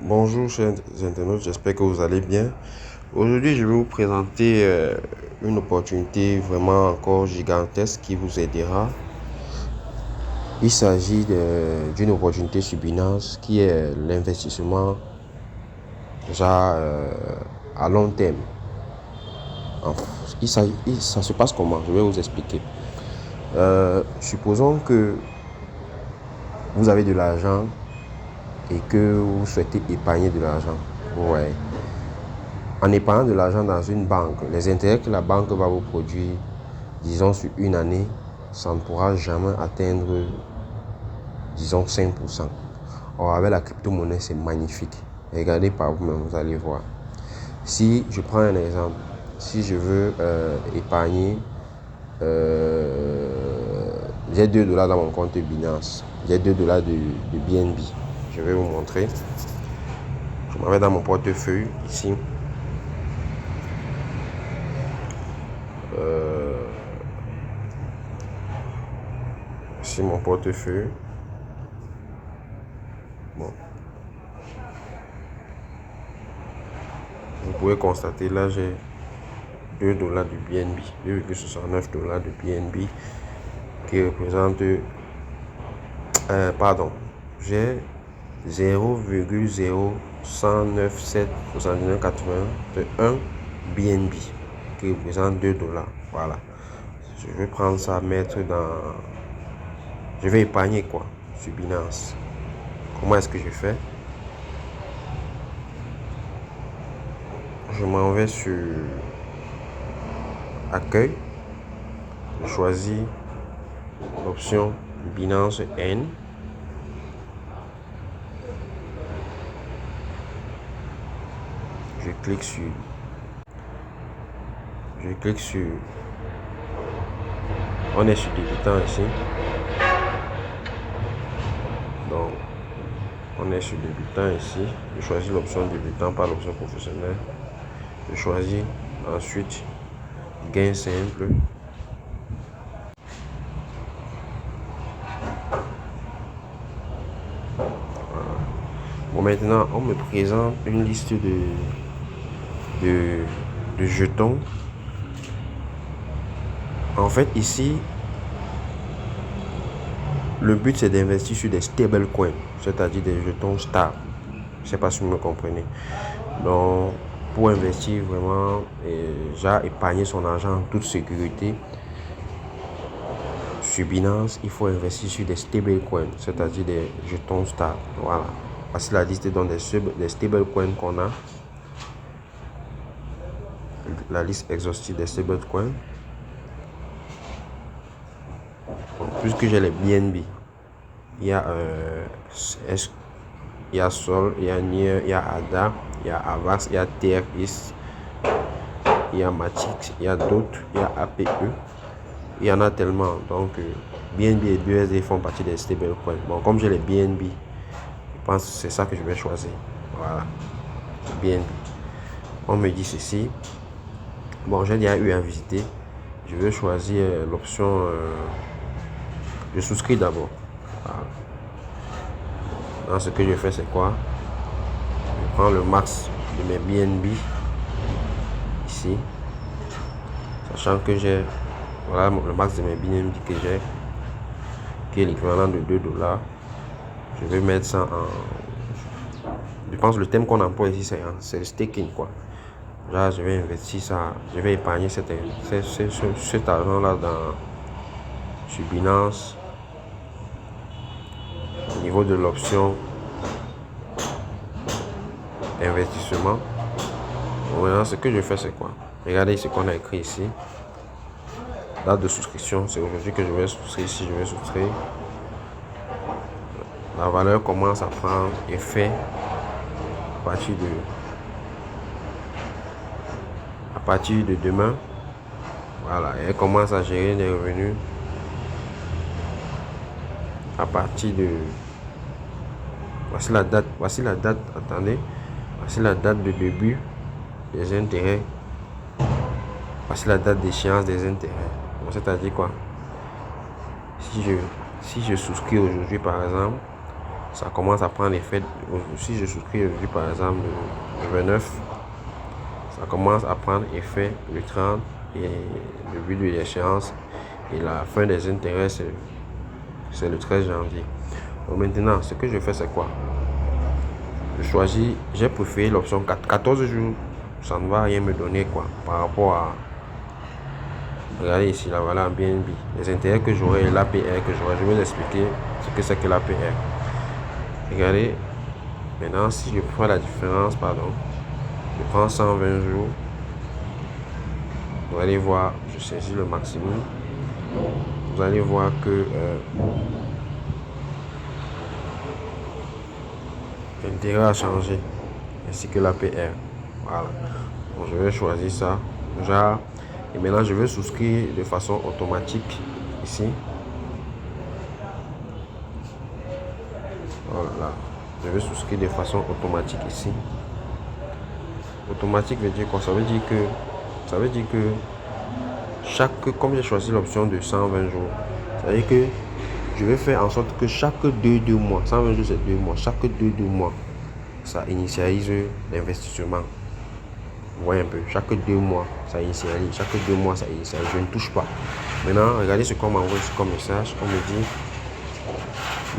Bonjour chers internautes, j'espère que vous allez bien. Aujourd'hui, je vais vous présenter une opportunité vraiment encore gigantesque qui vous aidera. Il s'agit d'une opportunité sur Binance qui est l'investissement déjà à long terme. Enfin, ça se passe comment? Je vais vous expliquer. Supposons que vous avez de l'argent et que vous souhaitez épargner de l'argent. Ouais. En épargnant de l'argent dans une banque, les intérêts que la banque va vous produire, disons sur une année, ça ne pourra jamais atteindre, disons 5%. Or, avec la crypto-monnaie, c'est magnifique. Regardez par vous-même, vous allez voir. Si je prends un exemple, si je veux épargner, j'ai $2 dans mon compte Binance, j'ai $2 de BNB. Je vais vous montrer. Je m'en vais dans mon portefeuille ici. Ici mon portefeuille. Bon. Vous pouvez constater là j'ai $2 de BNB, $2,69 de BNB qui représente j'ai 0,01977981 BNB qui représente $2. Voilà. Je vais prendre ça, mettre dans. Je vais épargner quoi sur Binance. Comment est-ce que je fais? Je m'en vais sur Accueil. Je choisis l'option Binance N. Je clique sur. On est sur débutant ici. Donc, on est sur débutant ici. Je choisis l'option débutant par l'option professionnelle. Je choisis ensuite gain simple. Voilà. Bon, maintenant, on me présente une liste de jetons. En fait, ici, le but c'est d'investir sur des stable coins, c'est-à-dire des jetons stables. Je ne sais pas si vous me comprenez. Donc, pour investir vraiment, déjà épargner son argent en toute sécurité, sur Binance, il faut investir sur des stable coins, c'est-à-dire des jetons stables. Voilà. Voici la liste des stable coins qu'on a. La liste exhaustive des stable coins. Puisque j'ai les BNB, il y a Sol, il y a Nier, il y a ADA, il y a Avax, il y a TRX, il y a Matix, il y a d'autres, il y a APE. Il y en a tellement. Donc BNB et BUSD font partie des stablecoins. Bon, comme j'ai les BNB, je pense que c'est ça que je vais choisir. Voilà, BNB. On me dit ceci. Bon, j'ai déjà eu à visiter. Je vais choisir l'option. Je souscris d'abord. Voilà. Dans ce que je fais, c'est quoi? Je prends le max de mes BNB ici, sachant que j'ai, voilà le max de mes BNB que j'ai, qui est l'équivalent de $2. Je vais mettre ça en. Je pense que le thème qu'on emploie ici, c'est le staking quoi. Là, je vais investir ça, je vais épargner cet argent-là sur Binance. Au niveau de l'option investissement, maintenant ce que je fais c'est quoi? Regardez ce qu'on a écrit ici. Date de souscription, c'est aujourd'hui que je vais souscrire. Si je vais souscrire, la valeur commence à prendre effet à partir de demain. Voilà, elle commence à gérer des revenus à partir de. Voici la date, attendez. Voici la date de début des intérêts. Voici la date d'échéance des intérêts. Donc, c'est-à-dire quoi? Si je souscris aujourd'hui par exemple, ça commence à prendre effet. Si je souscris aujourd'hui, par exemple, le 29, ça commence à prendre effet le 30 et le but de l'échéance et la fin des intérêts, c'est le 13 janvier. Donc maintenant, ce que je fais, c'est quoi? Je choisis, j'ai préféré l'option 14 jours. Ça ne va rien me donner quoi par rapport à, regardez ici la valeur BNB, les intérêts que j'aurai et l'APR que j'aurai. Je vais vous expliquer ce que c'est que l'APR. Regardez, maintenant si je prends la différence, pardon, je prends 120 jours, vous allez voir, je saisis le maximum, vous allez voir que l'intérêt a changé, ainsi que l'APR. Voilà, donc je vais choisir ça déjà, et maintenant je vais souscrire de façon automatique ici. Voilà, je vais souscrire de façon automatique ici. Automatique veut dire quoi? Ça veut dire que comme j'ai choisi l'option de 120 jours, ça veut dire que je vais faire en sorte que chaque 2 mois, 120 jours c'est 2 mois, chaque 2 mois, ça initialise l'investissement. Vous voyez un peu, chaque 2 mois, ça initialise, chaque 2 mois, ça initialise, je ne touche pas. Maintenant, regardez ce qu'on m'envoie ici comme message, on me dit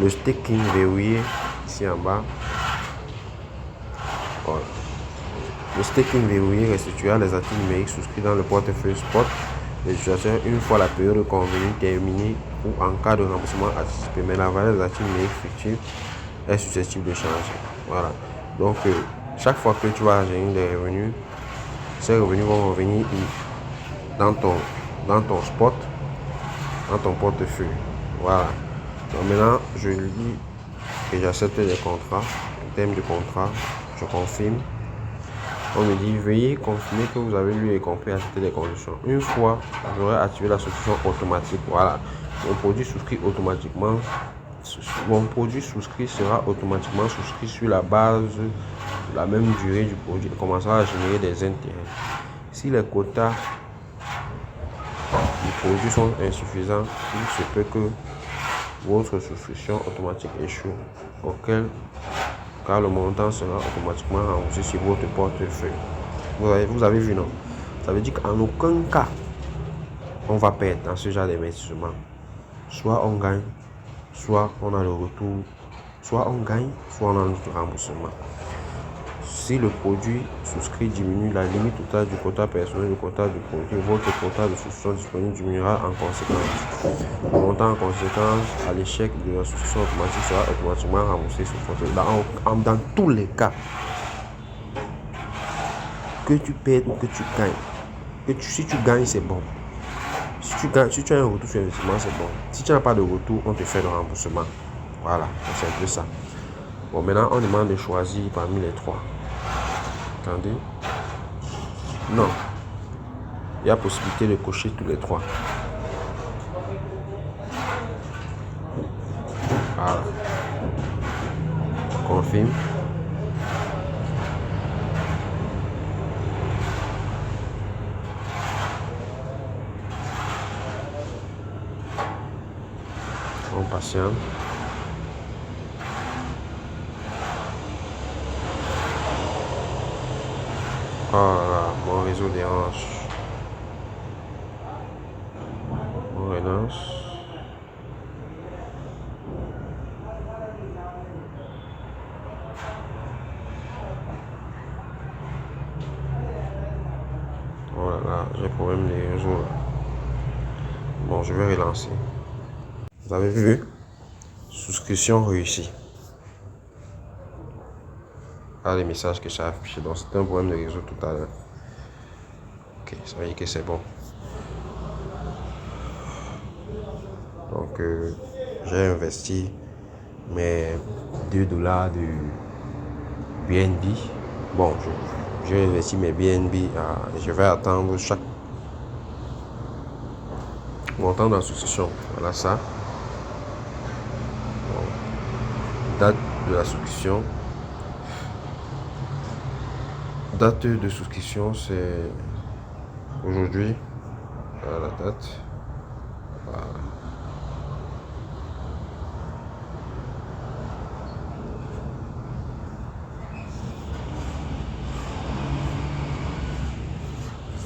le staking verrouillé ici en bas. Voilà. Le staking verrouillé restituera les actifs numériques souscrits dans le portefeuille spot des utilisateurs une fois la période convenue terminée ou en cas de remboursement anticipé. Mais la valeur des actifs numériques fictifs est susceptible de changer. Voilà. Donc, chaque fois que tu vas générer des revenus, ces revenus vont revenir dans ton spot, dans ton portefeuille. Voilà. Donc maintenant, je lui dis que j'accepte les contrats. En termes de contrat, je confirme. On me dit veuillez confirmer que vous avez lu et compris accepter les conditions. Une fois, j'aurai activé la souscription automatique. Voilà. Mon produit souscrit automatiquement. Mon produit souscrit sera automatiquement souscrit sur la base de la même durée du produit et commencera à générer des intérêts. Si les quotas du produit sont insuffisants, il se peut que votre souscription automatique échoue, car le montant sera automatiquement remboursé sur votre portefeuille. Vous avez vu, non? Ça veut dire qu'en aucun cas, on va perdre dans ce genre d'investissement. Soit on gagne, soit on a le retour, soit on gagne, soit on a le remboursement. Si le produit souscrit diminue, la limite totale du quota personnel du quota du produit, votre quota de souscription disponible diminuera en conséquence. Le montant en conséquence à l'échec de la souscription automatique sera automatiquement remboursé sur votre compte. Dans tous les cas, que tu perdes ou que tu gagnes, si tu gagnes, c'est bon. Si tu as un retour sur investissement, c'est bon. Si tu n'as pas de retour, on te fait le remboursement. Voilà, c'est un peu ça. Bon, maintenant, on demande de choisir parmi les trois. Attendez. Non. Il y a possibilité de cocher tous les trois. Voilà. Confirme. On patiente. Oh là, mon réseau dérange. On relance. Oh là là, j'ai problème de réseau là. Bon, je vais relancer. Vous avez vu? Souscription réussie. Ah, les messages que ça a affiché. Donc, c'était un problème de réseau tout à l'heure. Ok, ça veut dire que c'est bon. Donc, j'ai investi mes $2 de BNB. Bon, j'ai investi mes BNB. Je vais attendre chaque montant dans la souscription. Voilà ça. Bon, date de la souscription. Date de souscription, c'est aujourd'hui. Voilà la date. Voilà.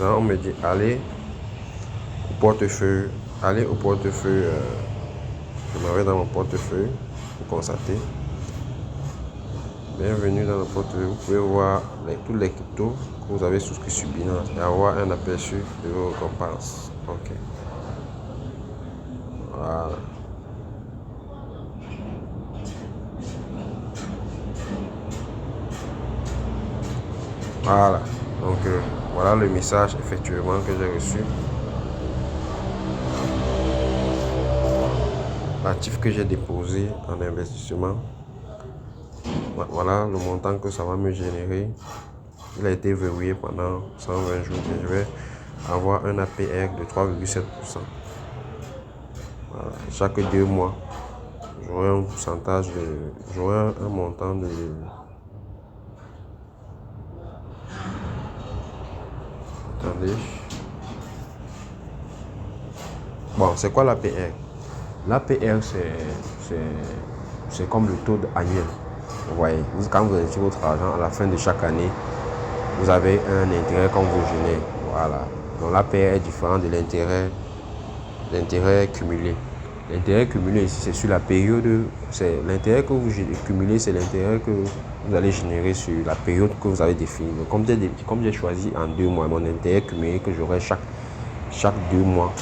on me dit allez au portefeuille. Allez au portefeuille. Je m'en vais dans mon portefeuille pour constater. Bienvenue dans le portefeuille. Vous pouvez voir tous les cryptos que vous avez souscrits sur Binance et avoir un aperçu de vos récompenses. Ok. Voilà. Voilà. Donc voilà le message effectivement que j'ai reçu. L'actif que j'ai déposé en investissement. Voilà le montant que ça va me générer. Il a été verrouillé pendant 120 jours et je vais avoir un APR de 3,7%. Voilà. Chaque 2 mois, j'aurai un pourcentage j'aurai un montant de. Attendez. Bon, c'est quoi l'APR? L'APR, c'est comme le taux annuel. Vous voyez, quand vous investissez votre argent à la fin de chaque année, vous avez un intérêt qu'on vous génère. Voilà. Donc l'APR est différent de l'intérêt cumulé. L'intérêt cumulé ici, c'est sur la période. C'est l'intérêt que vous cumulez, c'est l'intérêt que vous allez générer sur la période que vous avez définie. Donc, comme j'ai choisi en 2 mois, mon intérêt cumulé que j'aurai chaque 2 mois,